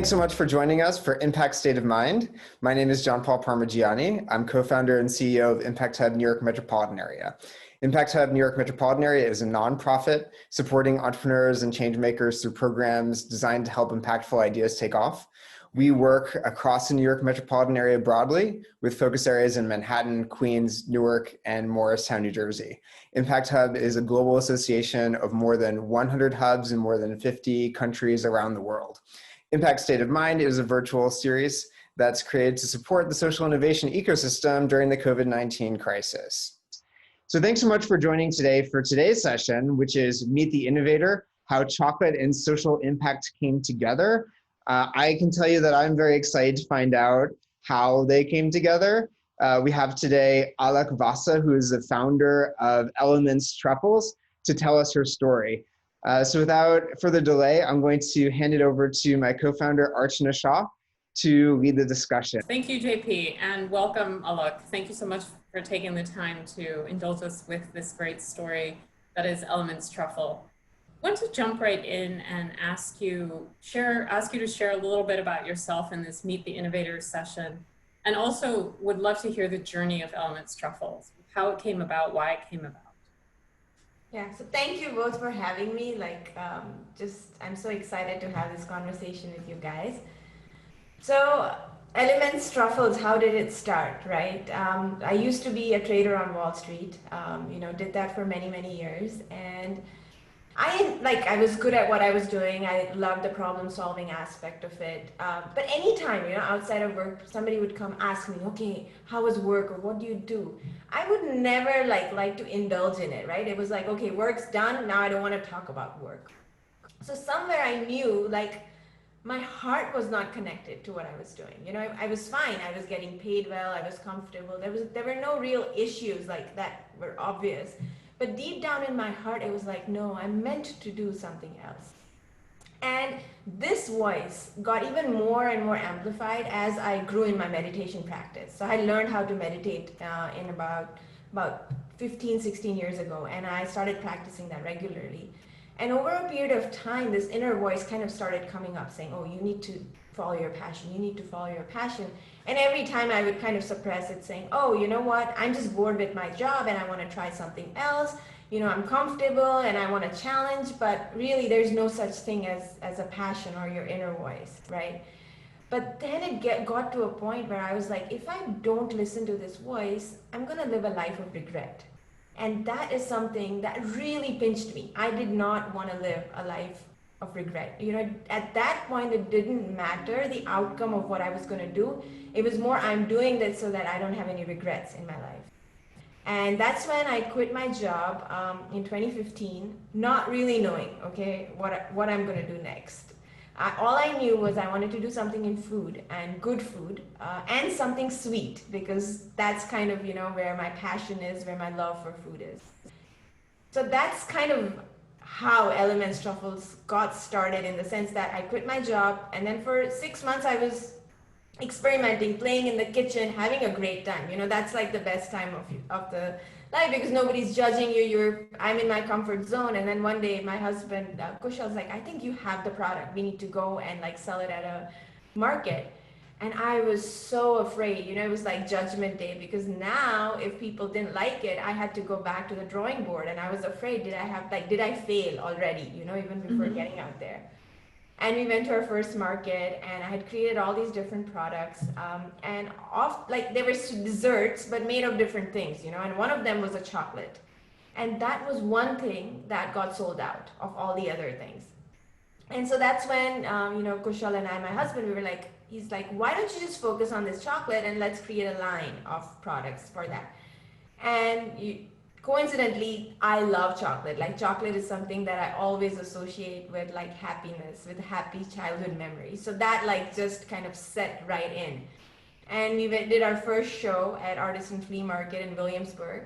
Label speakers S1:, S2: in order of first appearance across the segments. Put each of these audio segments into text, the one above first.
S1: Thanks so much for joining us for Impact State of Mind. My name is John Paul Parmigiani. I'm co-founder and CEO of Impact Hub New York Metropolitan Area. Impact Hub New York Metropolitan Area is a nonprofit supporting entrepreneurs and change makers through programs designed to help impactful ideas take off. We work across the New York metropolitan area broadly with focus areas in Manhattan, Queens, Newark, and Morristown, New Jersey. Impact Hub is a global association of more than 100 hubs in more than 50 countries around the world. Impact State of Mind is a virtual series that's created to support the social innovation ecosystem during the COVID-19 crisis. So thanks so much for joining today for today's session, which is Meet the Innovator, How Chocolate and Social Impact Came Together. I can tell you that I'm very excited to find out how they came together. We have today Alak Vasa, who is the founder of Elements Truffles, to tell us her story. So without further delay, I'm going to hand it over to my co-founder, Archana Shah, to lead the discussion.
S2: Thank you, JP, and welcome, Alak. Thank you so much for taking the time to indulge us with this great story that is Elements Truffle. I want to jump right in and ask you to share a little bit about yourself in this Meet the Innovators session, and also would love to hear the journey of Elements Truffles, how it came about, why it came about.
S3: Yeah, so thank you both for having me. I'm so excited to have this conversation with you guys. So Elements Truffles, how did it start, right? I used to be a trader on Wall Street, did that for many, many years. And I was good at what I was doing. I loved the problem solving aspect of it. But anytime, outside of work, somebody would come ask me, okay, how was work or what do you do? I would never like to indulge in it, right? It was like, okay, work's done. Now I don't want to talk about work. So somewhere I knew my heart was not connected to what I was doing. I was fine. I was getting paid well. I was comfortable. There were no real issues like that were obvious. But deep down in my heart, it was like, no, I'm meant to do something else. And this voice got even more and more amplified as I grew in my meditation practice. So I learned how to meditate in about 15, 16 years ago, and I started practicing that regularly. And over a period of time, this inner voice kind of started coming up saying, oh, you need to follow your passion. You need to follow your passion. And every time I would kind of suppress it saying, oh, you know what? I'm just bored with my job and I want to try something else. I'm comfortable and I want to challenge, but really there's no such thing as a passion or your inner voice, right? But then it got to a point where I was like, if I don't listen to this voice, I'm going to live a life of regret. And that is something that really pinched me. I did not want to live a life of regret. At that point, it didn't matter the outcome of what I was going to do. It was more, I'm doing this so that I don't have any regrets in my life. And that's when I quit my job in 2015, not really knowing, okay, what I'm going to do next. All I knew was I wanted to do something in food and good food and something sweet, because that's kind of, where my passion is, where my love for food is. So that's kind of how Elements Truffles got started, in the sense that I quit my job, and then for 6 months I was experimenting, playing in the kitchen, having a great time. That's like the best time of the life, because nobody's judging you. I'm in my comfort zone. And then one day my husband, Kushal, was like, I think you have the product. We need to go and sell it at a market. And I was so afraid, it was like judgment day, because now if people didn't like it, I had to go back to the drawing board. And I was afraid, did I fail already, even before getting out there. And we went to our first market, and I had created all these different products, they were desserts, but made of different things, and one of them was a chocolate. And that was one thing that got sold out of all the other things. And so that's when, Kushal and I, my husband, he's like, why don't you just focus on this chocolate and let's create a line of products for that. And coincidentally, I love chocolate. Chocolate is something that I always associate with happiness, with happy childhood memories. So that just kind of set right in. And we did our first show at Artisan Flea Market in Williamsburg.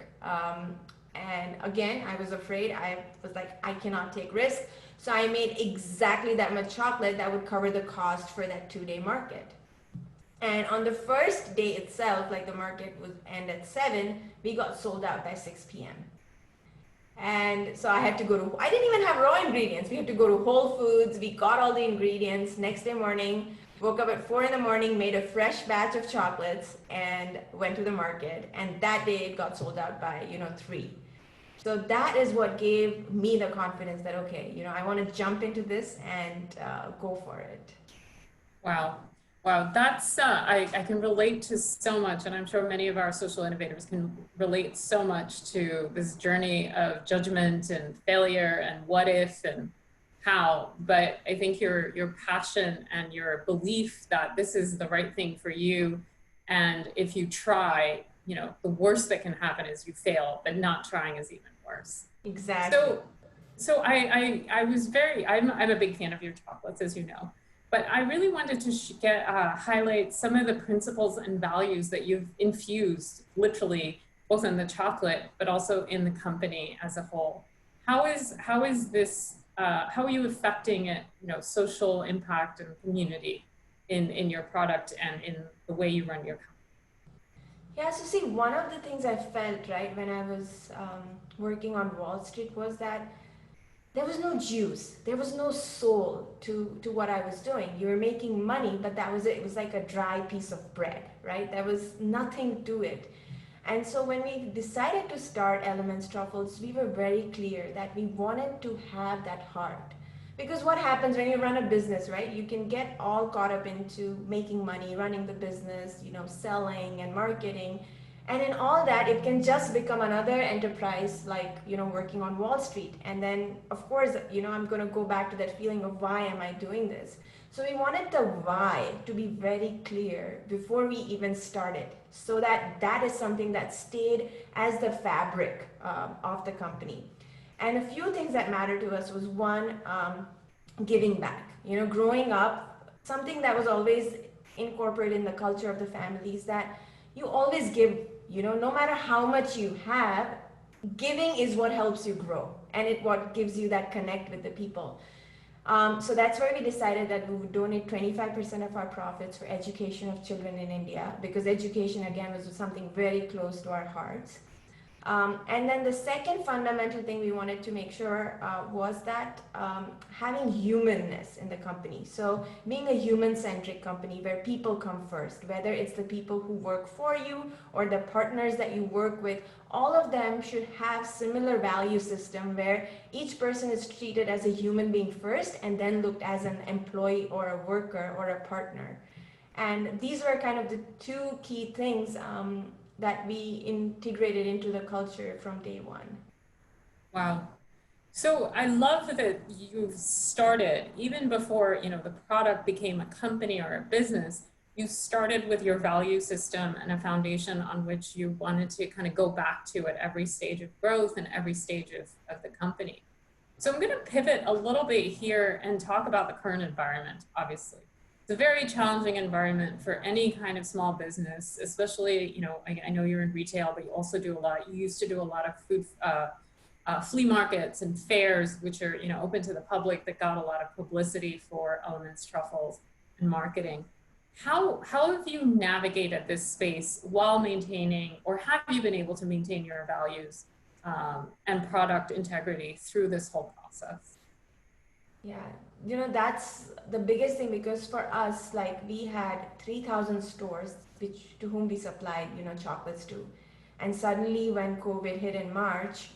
S3: And again, I was afraid. I was like, I cannot take risks. So I made exactly that much chocolate that would cover the cost for that 2-day market. And on the first day itself, the market would end at 7, we got sold out by 6 p.m. And so I had to I didn't even have raw ingredients. We had to go to Whole Foods. We got all the ingredients. Next day morning, woke up at 4 in the morning, made a fresh batch of chocolates, and went to the market. And that day it got sold out by, 3. So that is what gave me the confidence that, okay, I want to jump into this and go for it.
S2: Wow. Wow, that's, I can relate to so much, and I'm sure many of our social innovators can relate so much to this journey of judgment and failure and what if and how. But I think your passion and your belief that this is the right thing for you, and if you try, the worst that can happen is you fail, but not trying is even worse.
S3: Exactly.
S2: So I'm a big fan of your chocolates, as you know. But I really wanted to highlight some of the principles and values that you've infused, literally, both in the chocolate, but also in the company as a whole. How is this? How are you affecting it? Social impact and community in your product and in the way you run your company.
S3: Yeah, so see, one of the things I felt, right, when I was working on Wall Street was that there was no juice, there was no soul to what I was doing. You were making money, but that was it. It was like a dry piece of bread, right? There was nothing to it. And so when we decided to start Elements Truffles, we were very clear that we wanted to have that heart. Because what happens when you run a business, right? You can get all caught up into making money, running the business, selling and marketing. And in all that, it can just become another enterprise like, working on Wall Street. And then, of course, I'm going to go back to that feeling of why am I doing this? So we wanted the why to be very clear before we even started, so that that is something that stayed as the fabric of the company. And a few things that mattered to us was one, giving back. Growing up, something that was always incorporated in the culture of the family is that you always give. No matter how much you have, giving is what helps you grow, and what gives you that connect with the people. So that's why we decided that we would donate 25% of our profits for education of children in India, because education, again, was something very close to our hearts. And then the second fundamental thing we wanted to make sure was that having humanness in the company. So being a human-centric company where people come first, whether it's the people who work for you or the partners that you work with, all of them should have similar value system where each person is treated as a human being first and then looked as an employee or a worker or a partner. And these were kind of the two key things that we integrated into the culture from day one.
S2: Wow. So I love that you started, even before the product became a company or a business, you started with your value system and a foundation on which you wanted to kind of go back to at every stage of growth and every stage of the company. So I'm going to pivot a little bit here and talk about the current environment, obviously. It's a very challenging environment for any kind of small business, especially, I know you're in retail, but you used to do a lot of food, flea markets and fairs, which are, open to the public, that got a lot of publicity for Elements Truffles and marketing. How have you navigated this space while maintaining, or have you been able to maintain your values and product integrity through this whole process?
S3: Yeah, that's the biggest thing, because for us, like, we had 3,000 stores to whom we supplied, chocolates to. And suddenly when COVID hit in March,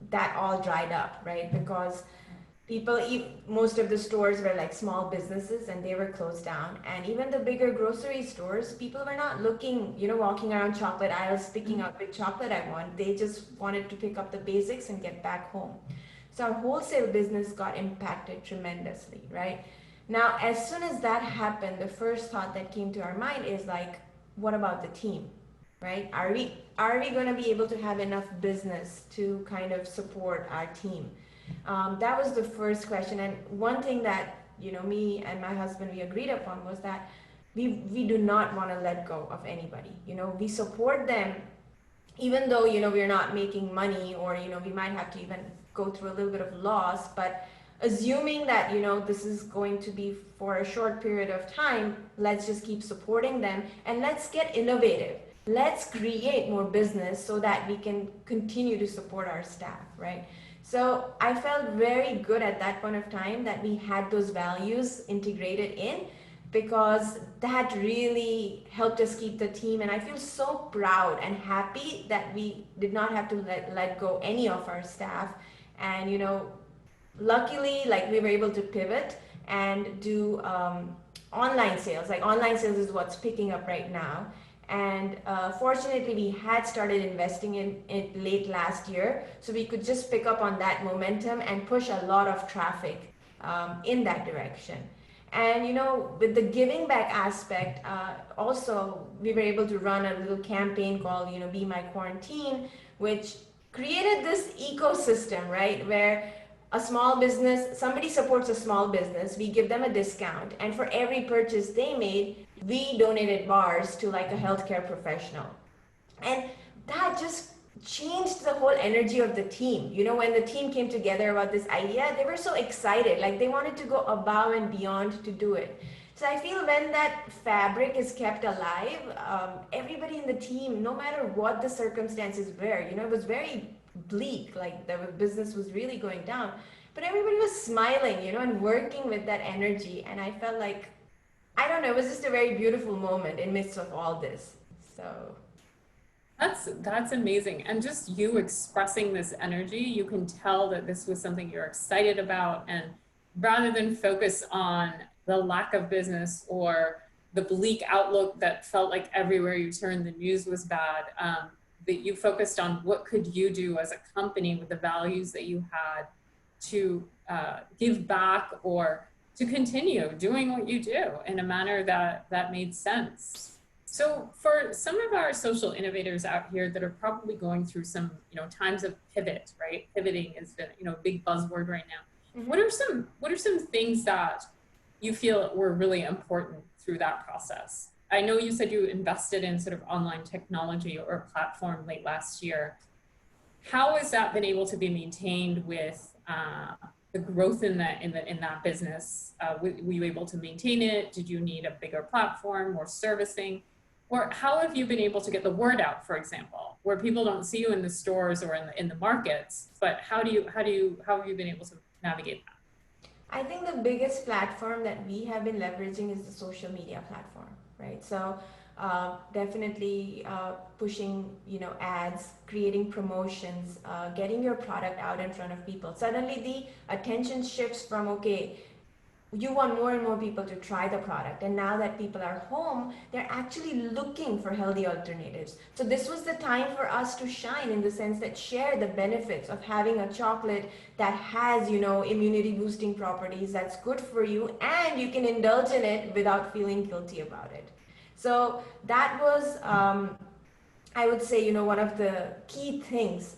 S3: that all dried up, right? Because most of the stores were like small businesses and they were closed down. And even the bigger grocery stores, people were not looking, walking around chocolate aisles, picking out which chocolate I want. They just wanted to pick up the basics and get back home. So our wholesale business got impacted tremendously, right? Now, as soon as that happened, the first thought that came to our mind is like, what about the team, right? Are we going to be able to have enough business to kind of support our team? That was the first question. And one thing that, me and my husband, we agreed upon was that we do not want to let go of anybody. We support them, even though, we're not making money, or, we might have to even go through a little bit of loss, but assuming that, this is going to be for a short period of time, let's just keep supporting them and let's get innovative. Let's create more business so that we can continue to support our staff, right? So I felt very good at that point of time that we had those values integrated in. because that really helped us keep the team. And I feel so proud and happy that we did not have to let go any of our staff. And, you know, luckily, like we were able to pivot and do online sales. Like online sales is what's picking up right now. And fortunately, we had started investing in it late last year, so we could just pick up on that momentum and push a lot of traffic in that direction. And you know, with the giving back aspect, also we were able to run a little campaign called, you know, Be My Quarantine, which created this ecosystem, right, where a small business, somebody supports a small business, we give them a discount, and for every purchase they made, we donated bars to like a healthcare professional. And that just changed the whole energy of the team. You know, when the team came together about this idea, they were so excited, like they wanted to go above and beyond to do it. So I feel when that fabric is kept alive, everybody in the team, no matter what the circumstances were, you know, it was very bleak, like the business was really going down, but everybody was smiling, you know, and working with that energy. And I felt like, I don't know, it was just a very beautiful moment in midst of all this. So
S2: that's amazing. And just you expressing this energy, you can tell that this was something you're excited about. And rather than focus on the lack of business or the bleak outlook that felt like everywhere you turned, the news was bad, that you focused on what could you do as a company with the values that you had to give back or to continue doing what you do in a manner that made sense. So for some of our social innovators out here that are probably going through some, you know, times of pivot, right? Pivoting is the, you know, big buzzword right now. Mm-hmm. What are some things that you feel were really important through that process? I know you said you invested in sort of online technology or platform late last year. How has that been able to be maintained with the growth in that business? Were you able to maintain it? Did you need a bigger platform, more servicing? Or how have you been able to get the word out, for example, where people don't see you in the stores or in the markets, but how have you been able to navigate that?
S3: I think the biggest platform that we have been leveraging is the social media platform, right? So definitely pushing, you know, ads, creating promotions, getting your product out in front of people. Suddenly the attention shifts from, okay, you want more and more people to try the product, and now that people are home, they're actually looking for healthy alternatives. So this was the time for us to shine, in the sense that share the benefits of having a chocolate that has, you know, immunity boosting properties, that's good for you, and you can indulge in it without feeling guilty about it. So that was I would say, you know, one of the key things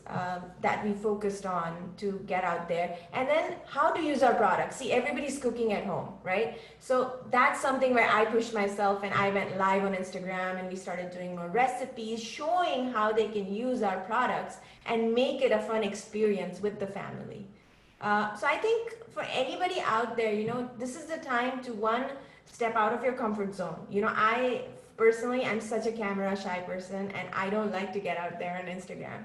S3: that we focused on to get out there. And then how to use our products. See, everybody's cooking at home, right? So that's something where I pushed myself, and I went live on Instagram, and we started doing more recipes, showing how they can use our products and make it a fun experience with the family. So I think for anybody out there, you know, this is the time to, one, step out of your comfort zone. You know, personally, I'm such a camera shy person, and I don't like to get out there on Instagram.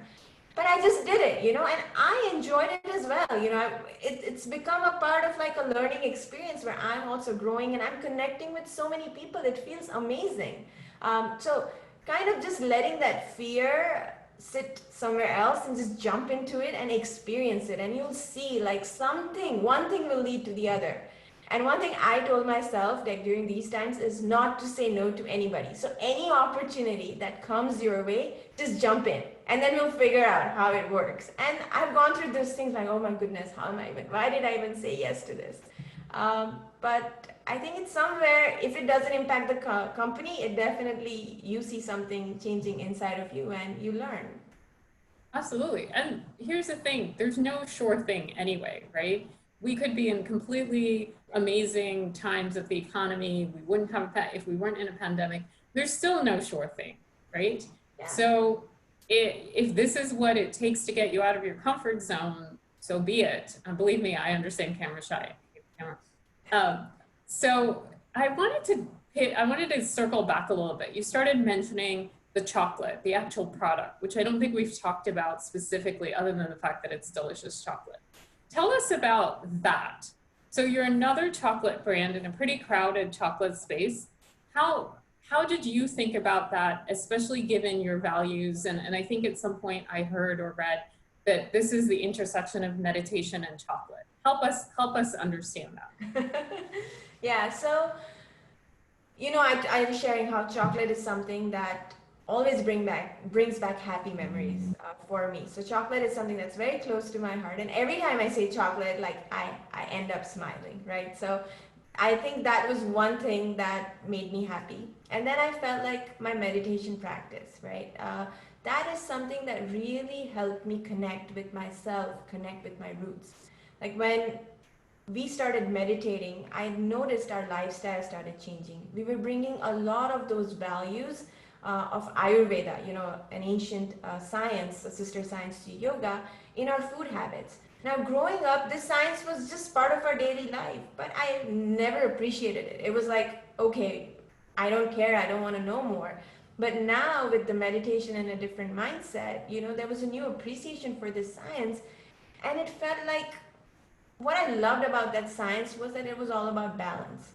S3: But I just did it, you know, and I enjoyed it as well. You know, it's become a part of like a learning experience where I'm also growing and I'm connecting with so many people. It feels amazing. So kind of just letting that fear sit somewhere else and just jump into it and experience it. And you'll see like one thing will lead to the other. And one thing I told myself, like during these times, is not to say no to anybody. So any opportunity that comes your way, just jump in, and then we'll figure out how it works. And I've gone through those things like, oh my goodness, why did I even say yes to this? But I think it's somewhere, if it doesn't impact the company, it definitely, you see something changing inside of you and you learn.
S2: Absolutely. And here's the thing, there's no sure thing anyway, right? We could be in completely amazing times of the economy. We wouldn't have, if we weren't in a pandemic, there's still no sure thing, right? Yeah. So if this is what it takes to get you out of your comfort zone, so be it. Believe me, I understand camera shy. So I wanted to circle back a little bit. You started mentioning the chocolate, the actual product, which I don't think we've talked about specifically, other than the fact that it's delicious chocolate. Tell us about that. So you're another chocolate brand in a pretty crowded chocolate space. How did you think about that, especially given your values? And I think at some point I heard or read that this is the intersection of meditation and chocolate. Help us understand that.
S3: Yeah, so I was sharing how chocolate is something that always brings back happy memories for me. So chocolate is something that's very close to my heart, and every time I say chocolate, like I end up smiling, right? So I think that was one thing that made me happy. And then I felt like my meditation practice, right? That is something that really helped me connect with myself, connect with my roots. Like when we started meditating, I noticed our lifestyle started changing. We were bringing a lot of those values of Ayurveda, an ancient science, a sister science to yoga, in our food habits. Now, growing up, this science was just part of our daily life, but I never appreciated it. It was like, okay, I don't care, I don't want to know more. But now, with the meditation and a different mindset, there was a new appreciation for this science, and it felt like what I loved about that science was that it was all about balance.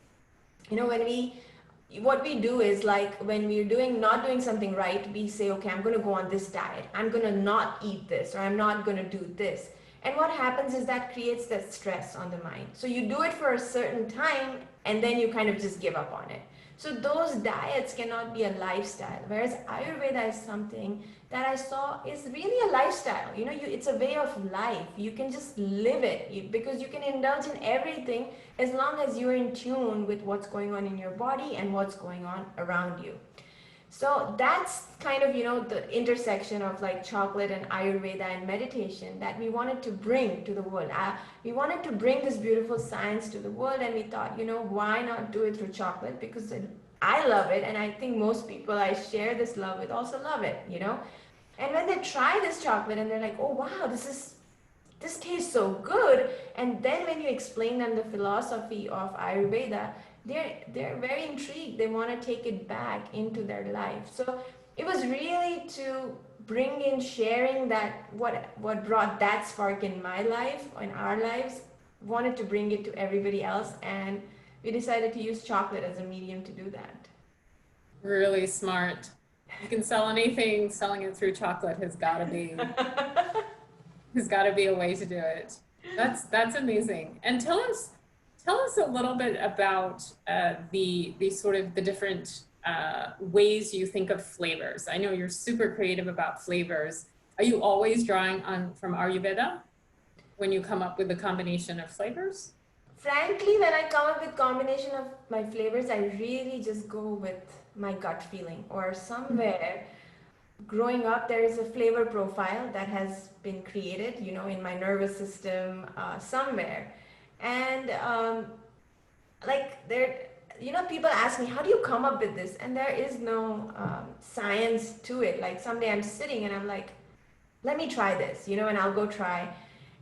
S3: What we do is like when we're not doing something right, we say, okay, I'm going to go on this diet. I'm going to not eat this, or I'm not going to do this. And what happens is that creates that stress on the mind. So you do it for a certain time and then you kind of just give up on it. So those diets cannot be a lifestyle, whereas Ayurveda is something that I saw is really a lifestyle. It's a way of life. You can just live it because you can indulge in everything as long as you're in tune with what's going on in your body and what's going on around you. So that's kind of, the intersection of like chocolate and Ayurveda and meditation that we wanted to bring to the world. We wanted to bring this beautiful science to the world, and we thought, why not do it through chocolate? Because I love it, and I think most people I share this love with also love it, And when they try this chocolate and they're like, oh wow, this tastes so good. And then when you explain them the philosophy of Ayurveda, they're very intrigued. They want to take it back into their life. So it was really to bring in sharing that what brought that spark in my life, in our lives, wanted to bring it to everybody else, and we decided to use chocolate as a medium to do that.
S2: Really smart. You can sell anything, selling it through chocolate has got to be a way to do it. That's amazing. And tell us a little bit about the sort of the different ways you think of flavors. I know you're super creative about flavors. Are you always drawing on from Ayurveda when you come up with a combination of flavors?
S3: Frankly, when I come up with combination of my flavors, I really just go with my gut feeling, or somewhere growing up there is a flavor profile that has been created, in my nervous system somewhere. And like there, people ask me, how do you come up with this? And there is no science to it. Like someday I'm sitting and I'm like, let me try this, and I'll go try.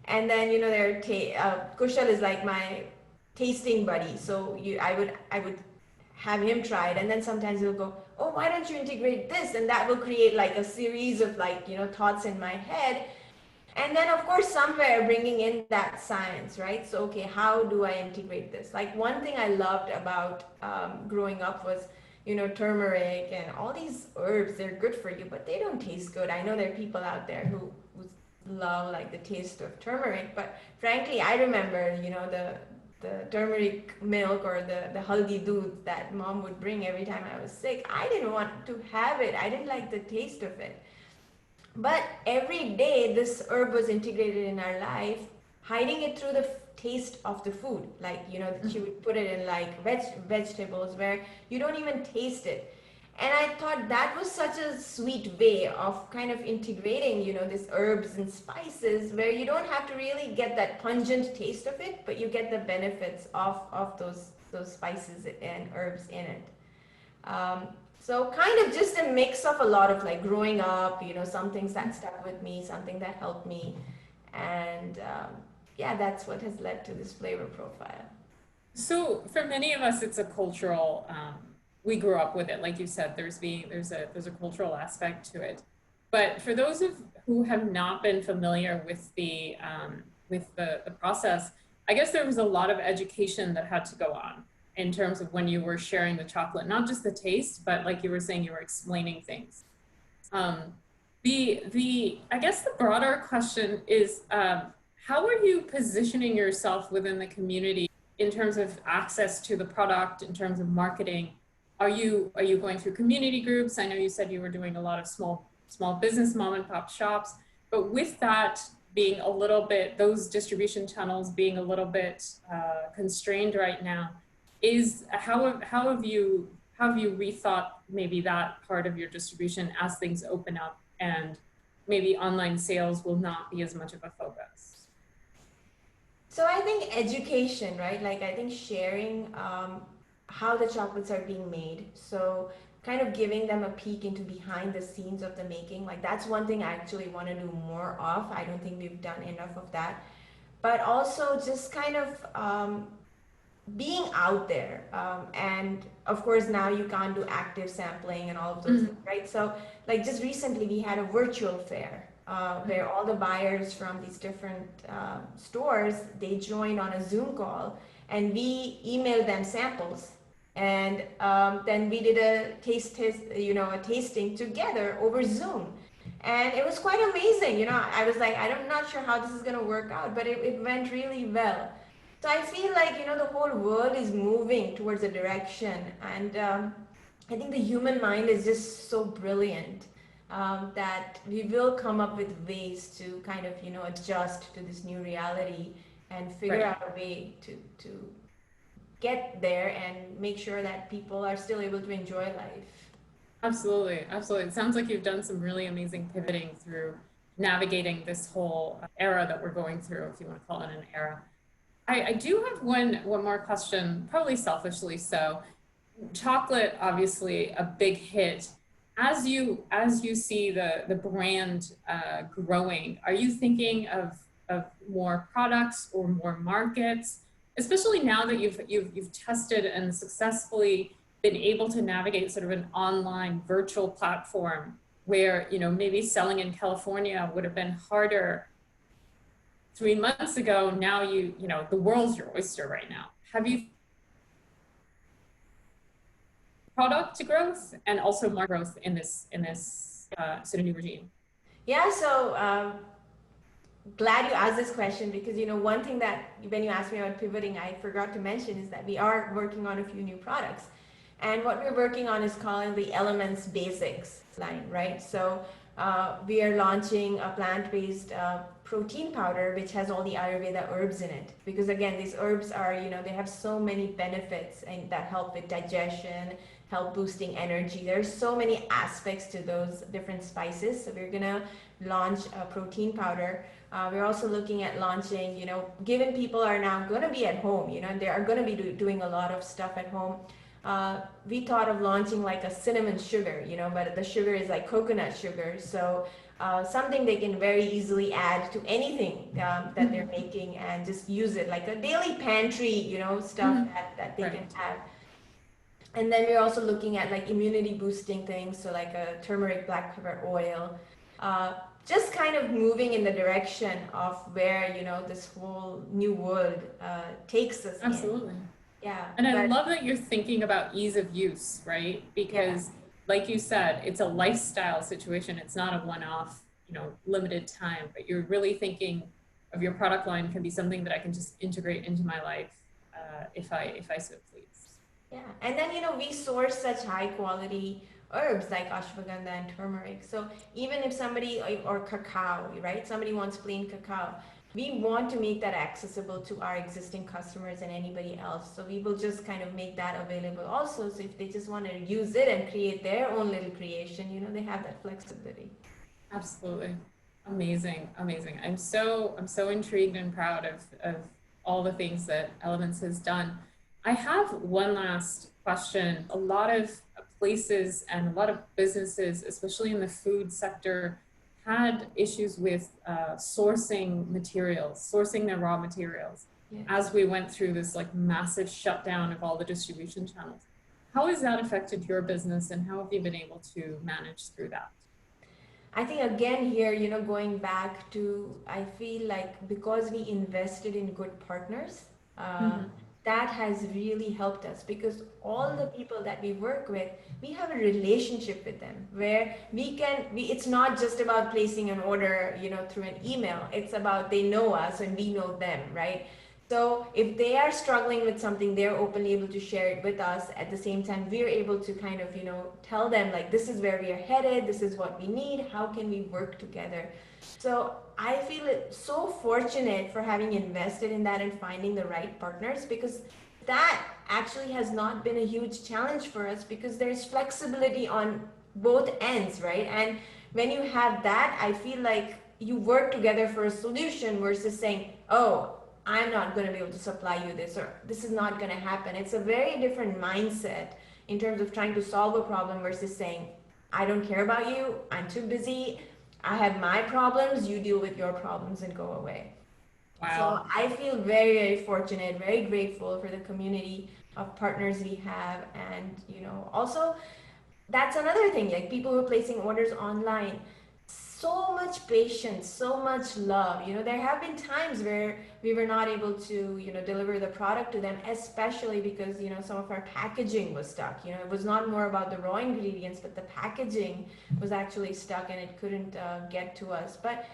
S3: And then, Kushal is like my tasting buddy. So I would have him try it. And then sometimes he'll go, oh, why don't you integrate this? And that will create like a series of like, thoughts in my head. And then of course, somewhere bringing in that science, right? So, okay, how do I integrate this? Like one thing I loved about growing up was, turmeric and all these herbs, they're good for you, but they don't taste good. I know there are people out there who love like the taste of turmeric, but frankly, I remember, the turmeric milk or the haldi doodh that mom would bring every time I was sick. I didn't want to have it. I didn't like the taste of it. But every day this herb was integrated in our life, hiding it through the taste of the food. Like, that you would put it in like vegetables where you don't even taste it. And I thought that was such a sweet way of kind of integrating, these herbs and spices where you don't have to really get that pungent taste of it, but you get the benefits of those spices and herbs in it. So kind of just a mix of a lot of like growing up, some things that stuck with me, something that helped me. And yeah, that's what has led to this flavor profile.
S2: So for many of us, it's a cultural, we grew up with it. Like you said, there's a cultural aspect to it. But for those who have not been familiar with the process, I guess there was a lot of education that had to go on in terms of when you were sharing the chocolate, not just the taste, but like you were saying, you were explaining things. Um, I guess the broader question is, how are you positioning yourself within the community in terms of access to the product, in terms of marketing? Are you going through community groups? I know you said you were doing a lot of small business mom and pop shops, but with that being a little bit, those distribution channels being a little bit constrained right now, how have you rethought maybe that part of your distribution as things open up and maybe online sales will not be as much of a focus?
S3: So I think education, right? Like I think sharing how the chocolates are being made. So kind of giving them a peek into behind the scenes of the making. Like that's one thing I actually want to do more of. I don't think we've done enough of that. But also just kind of being out there. And of course now you can't do active sampling and all of those things, right? So like just recently we had a virtual fair where all the buyers from these different stores, they joined on a Zoom call and we emailed them samples. And then we did a a tasting together over Zoom. And it was quite amazing. I was like, I'm not sure how this is going to work out, but it went really well. So I feel like, the whole world is moving towards a direction. And I think the human mind is just so brilliant that we will come up with ways to kind of, adjust to this new reality and figure out a way to get there and make sure that people are still able to enjoy life.
S2: Absolutely, absolutely. It sounds like you've done some really amazing pivoting through navigating this whole era that we're going through, if you want to call it an era. I do have one more question, probably selfishly so. Chocolate, obviously a big hit. As you see the brand growing, are you thinking of more products or more markets, especially now that you've tested and successfully been able to navigate sort of an online virtual platform where maybe selling in California would have been harder 3 months ago? Now the world's your oyster right now. Have you product growth and also more growth in this sort of new regime?
S3: Yeah, so glad you asked this question because one thing that when you asked me about pivoting, I forgot to mention is that we are working on a few new products. And what we're working on is called the Elements Basics line, right? So we are launching a plant-based protein powder which has all the Ayurveda herbs in it, because again these herbs are they have so many benefits and that help with digestion, help boosting energy. There's so many aspects to those different spices. So we're gonna launch a protein powder. We're also looking at launching, given people are now going to be at home, and they are going to be doing a lot of stuff at home. We thought of launching like a cinnamon sugar, but the sugar is like coconut sugar. So something they can very easily add to anything that they're making and just use it like a daily pantry, stuff that they can have. And then we're also looking at like immunity boosting things. So like a turmeric black pepper oil. Just kind of moving in the direction of where, this whole new world takes us.
S2: Absolutely.
S3: Yeah.
S2: And I love that you're thinking about ease of use, right? Because like you said, it's a lifestyle situation. It's not a one-off, limited time, but you're really thinking of your product line can be something that I can just integrate into my life if I so please.
S3: Yeah. And then, we source such high quality herbs like ashwagandha and turmeric. So even if somebody, or cacao, right? Somebody wants plain cacao. We want to make that accessible to our existing customers and anybody else. So we will just kind of make that available also. So if they just want to use it and create their own little creation, they have that flexibility.
S2: Absolutely. Amazing. Amazing. I'm so intrigued and proud of all the things that Elements has done. I have one last question. A lot of places and a lot of businesses, especially in the food sector, had issues with sourcing their raw materials as we went through this like massive shutdown of all the distribution channels. How has that affected your business and how have you been able to manage through that?
S3: I think again here, going back to, I feel like because we invested in good partners,
S2: Mhm.
S3: that has really helped us because all the people that we work with, we have a relationship with them where it's not just about placing an order, through an email. It's about they know us and we know them, right? So if they are struggling with something, they're openly able to share it with us. At the same time, we're able to kind of, tell them like, this is where we are headed. This is what we need. How can we work together? So I feel it so fortunate for having invested in that and finding the right partners because that actually has not been a huge challenge for us because there's flexibility on both ends, right? And when you have that, I feel like you work together for a solution versus saying, oh, I'm not going to be able to supply you this or this is not going to happen. It's a very different mindset in terms of trying to solve a problem versus saying, I don't care about you, I'm too busy, I have my problems, you deal with your problems and go away. So
S2: Wow.
S3: I feel very, very fortunate, very grateful for the community of partners we have. And, also that's another thing, like people who are placing orders online, so much patience, so much love. There have been times where we were not able to, deliver the product to them, especially because, some of our packaging was stuck. It was not more about the raw ingredients, but the packaging was actually stuck and it couldn't get to us. But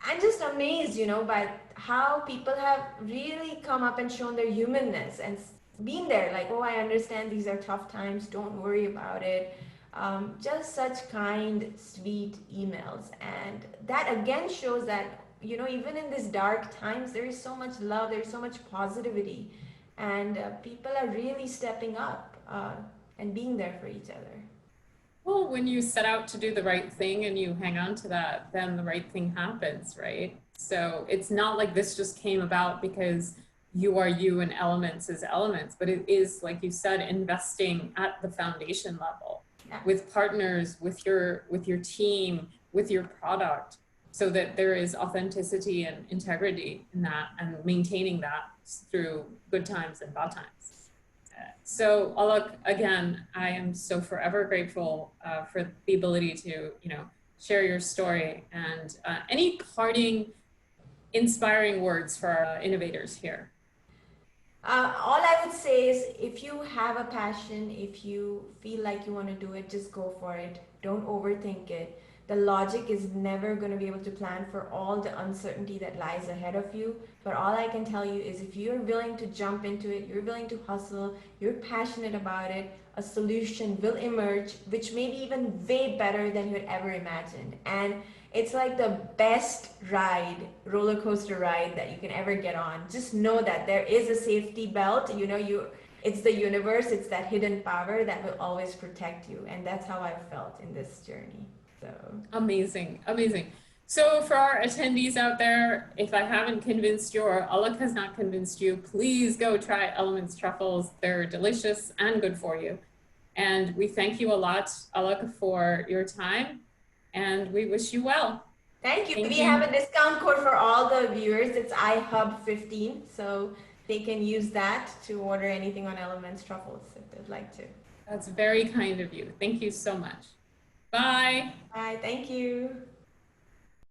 S3: I'm just amazed, by how people have really come up and shown their humanness and been there, like, oh, I understand these are tough times, don't worry about it. Just such kind, sweet emails. And that again shows that, even in these dark times, there is so much love, there's so much positivity. And people are really stepping up and being there for each other.
S2: Well, when you set out to do the right thing and you hang on to that, then the right thing happens, right? So it's not like this just came about because you are you and Elements is Elements, but it is, like you said, investing at the foundation level
S3: Yeah.
S2: with partners, with your team, with your product, so that there is authenticity and integrity in that and maintaining that through good times and bad times. So Alok, again, I am so forever grateful for the ability to, share your story and any parting inspiring words for our innovators here.
S3: All I would say is if you have a passion, if you feel like you want to do it, just go for it. Don't overthink it. The logic is never going to be able to plan for all the uncertainty that lies ahead of you. But all I can tell you is if you're willing to jump into it, you're willing to hustle, you're passionate about it, a solution will emerge, which may be even way better than you had ever imagined. And it's like the best roller coaster ride that you can ever get on. Just know that there is a safety belt. It's the universe, it's that hidden power that will always protect you. And that's how I've felt in this journey. So
S2: Amazing, amazing. So for our attendees out there, if I haven't convinced you or Alok has not convinced you, please go try Elements Truffles. They're delicious and good for you. And we thank you a lot, Alok, for your time, and we wish you well.
S3: thank you.
S2: Thank
S3: We
S2: you.
S3: have a discount code for all the viewers. It's iHub15. So they can use that to order anything on Elements Truffles if they'd like to.
S2: That's very kind of you. Thank you so much. Bye.
S3: Bye. Thank you.